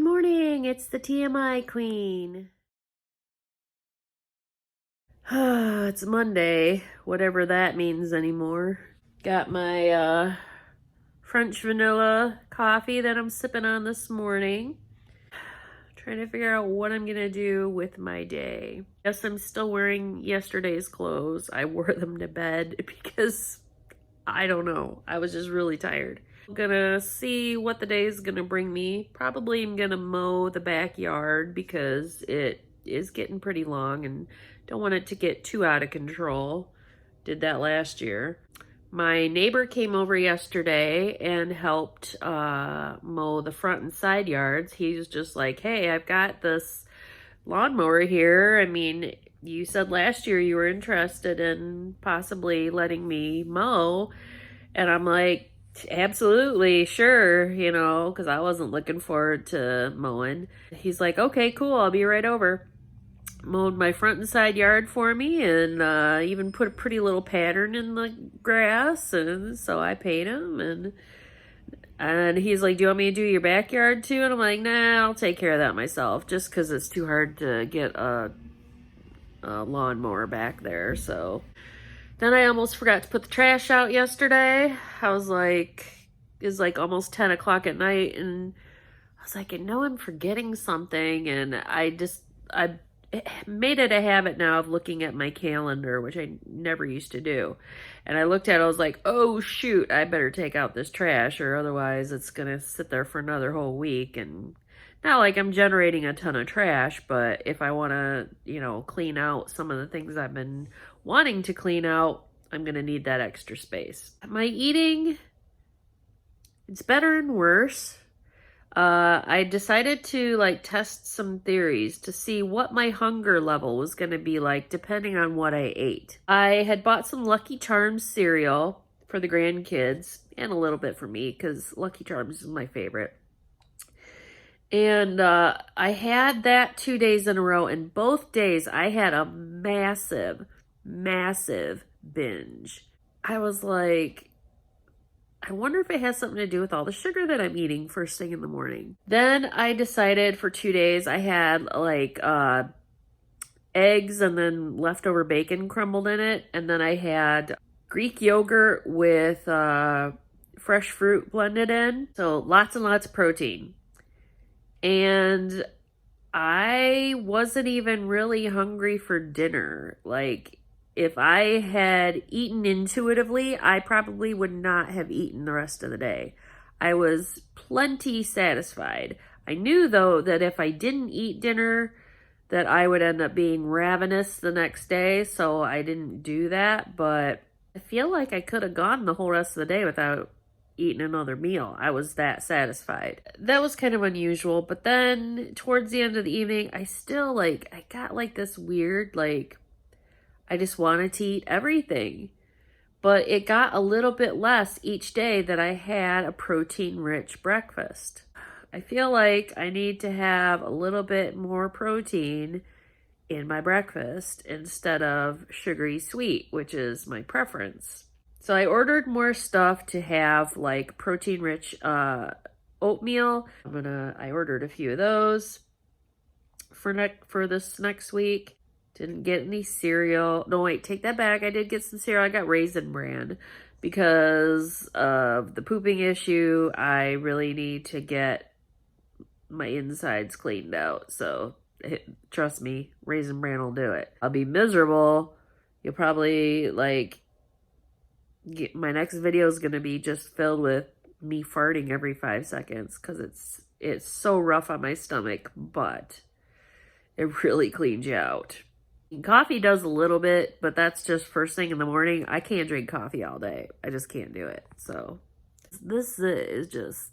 morning, it's the TMI Queen. It's Monday, whatever that means anymore. Got my French vanilla coffee that I'm sipping on this morning. Trying to figure out what I'm gonna do with my day. Guess I'm still wearing yesterday's clothes. I wore them to bed because I don't know. I was just really tired. I'm gonna see what the day is gonna bring me. Probably I'm gonna mow the backyard because it is getting pretty long and don't want it to get too out of control. Did that last year. My neighbor came over yesterday and helped mow the front and side yards. He's just like, hey, I've got this lawnmower here. I mean, you said last year you were interested in possibly letting me mow. And I'm like, absolutely, sure, because I wasn't looking forward to mowing. He's like, okay, cool, I'll be right over. Mowed my front and side yard for me and even put a pretty little pattern in the grass. And so I paid him. And he's like, do you want me to do your backyard too? And I'm like, nah, I'll take care of that myself just because it's too hard to get a lawnmower back there. So then I almost forgot to put the trash out yesterday. I was like, it's like almost 10 o'clock at night. And I was like, I know I'm forgetting something. And I made it a habit now of looking at my calendar, which I never used to do. And I looked at it, I was like, oh shoot, I better take out this trash or otherwise it's gonna sit there for another whole week. And not like I'm generating a ton of trash, but if I wanna, clean out some of the things I've been wanting to clean out, I'm gonna need that extra space. My eating, it's better and worse. I decided to test some theories to see what my hunger level was going to be like depending on what I ate. I had bought some Lucky Charms cereal for the grandkids and a little bit for me because Lucky Charms is my favorite. And I had that 2 days in a row, and both days I had a massive binge. I was like, I wonder if it has something to do with all the sugar that I'm eating first thing in the morning. Then I decided for 2 days I had eggs and then leftover bacon crumbled in it. And then I had Greek yogurt with fresh fruit blended in. So lots and lots of protein. And I wasn't even really hungry for dinner. If I had eaten intuitively, I probably would not have eaten the rest of the day. I was plenty satisfied. I knew, though, that if I didn't eat dinner, that I would end up being ravenous the next day, so I didn't do that. But I feel like I could have gone the whole rest of the day without eating another meal. I was that satisfied. That was kind of unusual, but then towards the end of the evening, I still, I got this weird, I just wanted to eat everything. But it got a little bit less each day that I had a protein-rich breakfast. I feel like I need to have a little bit more protein in my breakfast instead of sugary sweet, which is my preference. So I ordered more stuff to have protein-rich oatmeal. I ordered a few of those for this next week. Didn't get any cereal. No, wait, take that back. I did get some cereal. I got Raisin Bran because of the pooping issue. I really need to get my insides cleaned out. So trust me, Raisin Bran will do it. I'll be miserable. You'll probably my next video is going to be just filled with me farting every 5 seconds because it's so rough on my stomach, but it really cleans you out. Coffee does a little bit, but that's just first thing in the morning. I can't drink coffee all day. I just can't do it. So this is just,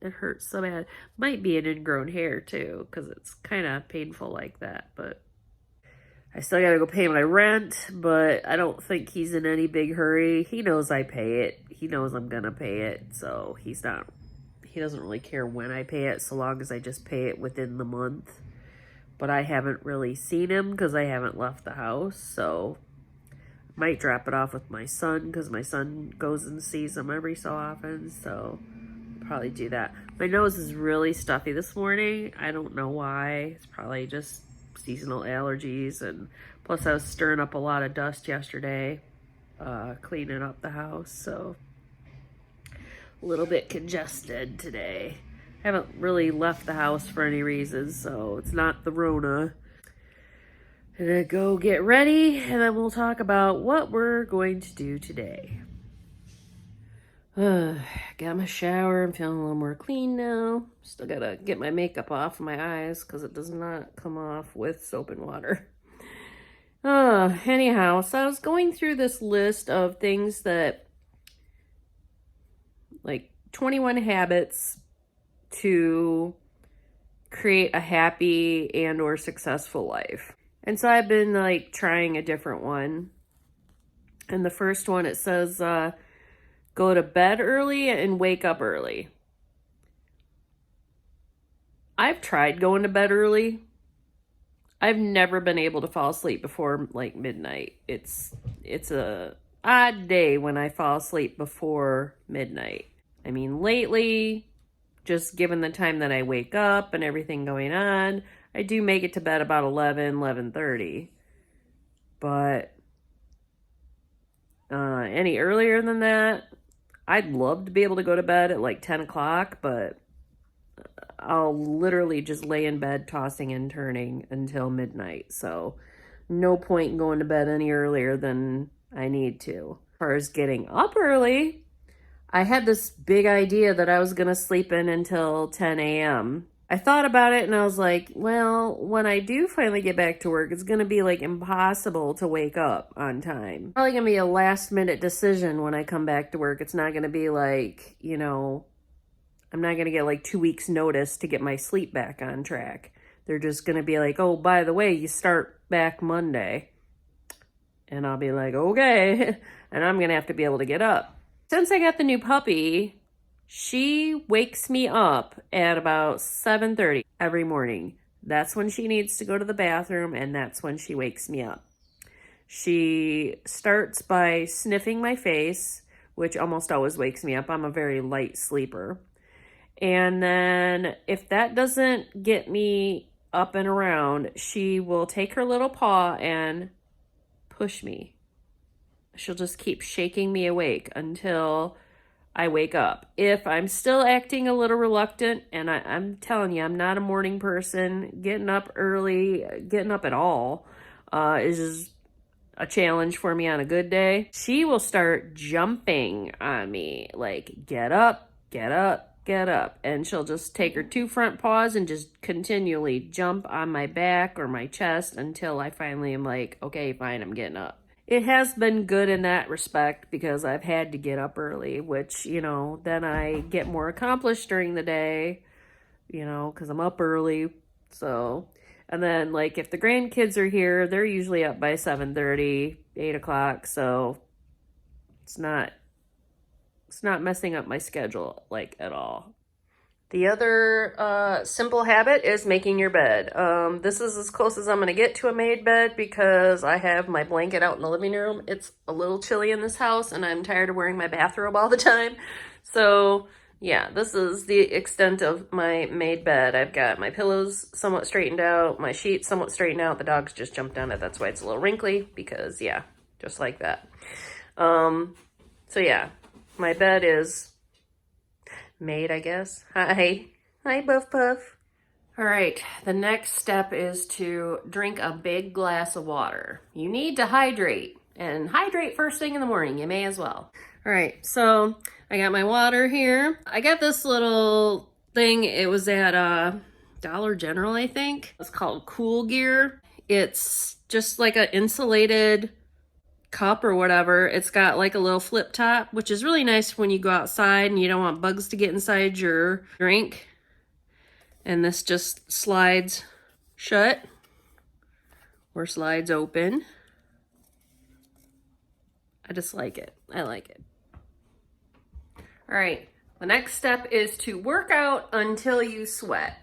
it hurts so bad. Might be an ingrown hair too, because it's kind of painful like that. But I still got to go pay my rent, but I don't think he's in any big hurry. He knows I pay it. He knows I'm going to pay it. So he doesn't really care when I pay it, so long as I just pay it within the month. But I haven't really seen him because I haven't left the house, so I might drop it off with my son because my son goes and sees him every so often, so I'll probably do that. My nose is really stuffy this morning. I don't know why. It's probably just seasonal allergies, and plus I was stirring up a lot of dust yesterday, cleaning up the house, so a little bit congested today. I haven't really left the house for any reason, so it's not the Rona. I'm gonna go get ready, and then we'll talk about what we're going to do today. Got my shower. I'm feeling a little more clean now. Still gotta get my makeup off of my eyes because it does not come off with soap and water. Anyhow, so I was going through this list of things that, like 21 habits to create a happy and or successful life. And so I've been like trying a different one. And the first one, it says, go to bed early and wake up early. I've tried going to bed early. I've never been able to fall asleep before like midnight. It's a odd day when I fall asleep before midnight. I mean, lately, just given the time that I wake up and everything going on, I do make it to bed about 11:30. But any earlier than that, I'd love to be able to go to bed at like 10 o'clock, but I'll literally just lay in bed tossing and turning until midnight. So no point in going to bed any earlier than I need to. As far as getting up early, I had this big idea that I was going to sleep in until 10 a.m. I thought about it and I was like, well, when I do finally get back to work, it's going to be like impossible to wake up on time. Probably going to be a last minute decision when I come back to work. It's not going to be like, you know, I'm not going to get like 2 weeks notice to get my sleep back on track. They're just going to be like, oh, by the way, you start back Monday. And I'll be like, okay. And I'm going to have to be able to get up. Since I got the new puppy, she wakes me up at about 7:30 every morning. That's when she needs to go to the bathroom, and that's when she wakes me up. She starts by sniffing my face, which almost always wakes me up. I'm a very light sleeper. And then if that doesn't get me up and around, she will take her little paw and push me. She'll just keep shaking me awake until I wake up. If I'm still acting a little reluctant, and I'm telling you, I'm not a morning person, getting up early, getting up at all, is a challenge for me on a good day. She will start jumping on me, like, get up, get up, get up. And she'll just take her 2 front paws and just continually jump on my back or my chest until I finally am like, okay, fine, I'm getting up. It has been good in that respect because I've had to get up early, which, you know, then I get more accomplished during the day, you know, because I'm up early. So, and then like if the grandkids are here, they're usually up by 7:30, 8 o'clock. So it's not messing up my schedule like at all. The other simple habit is making your bed. This is as close as I'm going to get to a made bed because I have my blanket out in the living room. It's a little chilly in this house and I'm tired of wearing my bathrobe all the time. So yeah, this is the extent of my made bed. I've got my pillows somewhat straightened out, my sheets somewhat straightened out. The dogs just jumped on it. That's why it's a little wrinkly because yeah, just like that. So yeah, my bed is made, I guess. Hi, Buff Puff. All right, the next step is to drink a big glass of water. You need to hydrate, and hydrate first thing in the morning. You may as well. All right, so I got my water here. I got this little thing. It was at Dollar General, I think. It's called Cool Gear. It's just like an insulated cup or whatever. It's got like a little flip top, which is really nice when you go outside and you don't want bugs to get inside your drink. And this just slides shut or slides open. I just like it. I like it. All right, the next step is to work out until you sweat.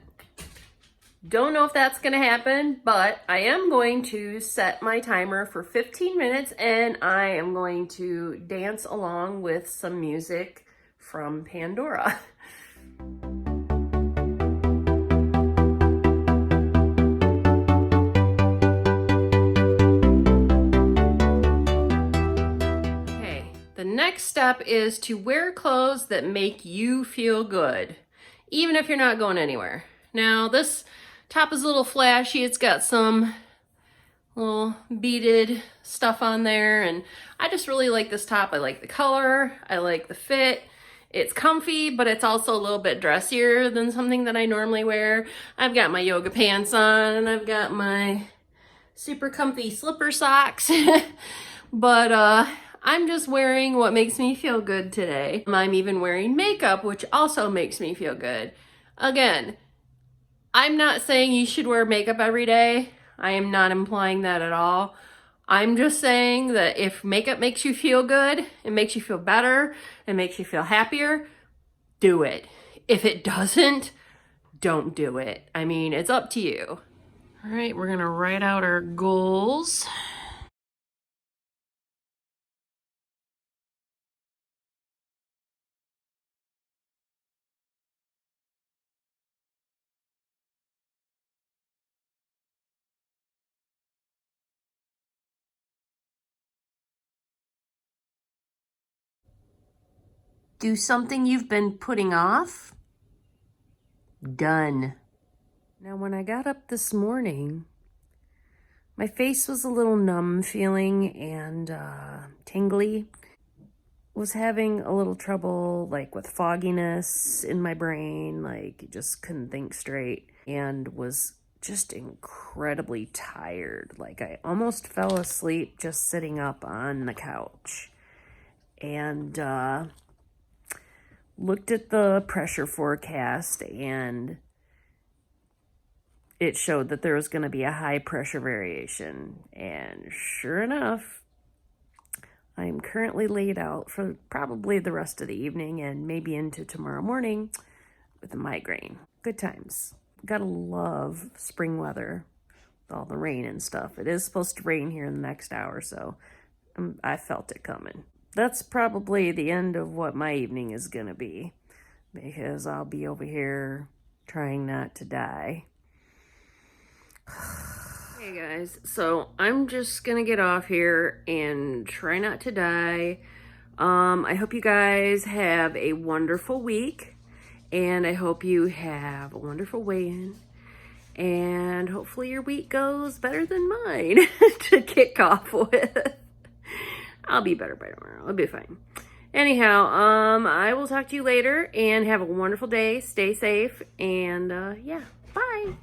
Don't know if that's going to happen, but I am going to set my timer for 15 minutes and I am going to dance along with some music from Pandora. next step is to wear clothes that make you feel good, even if you're not going anywhere. Now, this top is a little flashy. It's got some little beaded stuff on there, and I just really like this top. I like the color, I like the fit. It's comfy, but it's also a little bit dressier than something that I normally wear. I've got my yoga pants on, and I've got my super comfy slipper socks. But I'm just wearing what makes me feel good today. I'm even wearing makeup, which also makes me feel good. Again, I'm not saying you should wear makeup every day. I am not implying that at all. I'm just saying that if makeup makes you feel good, it makes you feel better, it makes you feel happier, do it. If it doesn't, don't do it. I mean, it's up to you. All right, we're gonna write out our goals. Do something you've been putting off? Done. Now, when I got up this morning, my face was a little numb feeling and tingly. Was having a little trouble like with fogginess in my brain, like just couldn't think straight, and was just incredibly tired. Like I almost fell asleep just sitting up on the couch. And looked at the pressure forecast, and it showed that there was going to be a high pressure variation. And sure enough, I'm currently laid out for probably the rest of the evening and maybe into tomorrow morning with a migraine. Good times. Gotta love spring weather with all the rain and stuff. It is supposed to rain here in the next hour, so I felt it coming. That's probably the end of what my evening is gonna be, because I'll be over here trying not to die. Hey guys, so I'm just gonna get off here and try not to die. I hope you guys have a wonderful week, and I hope you have a wonderful weigh-in, and hopefully your week goes better than mine to kick off with. I'll be better by tomorrow. I'll be fine. Anyhow, I will talk to you later, and have a wonderful day. Stay safe, and yeah, bye.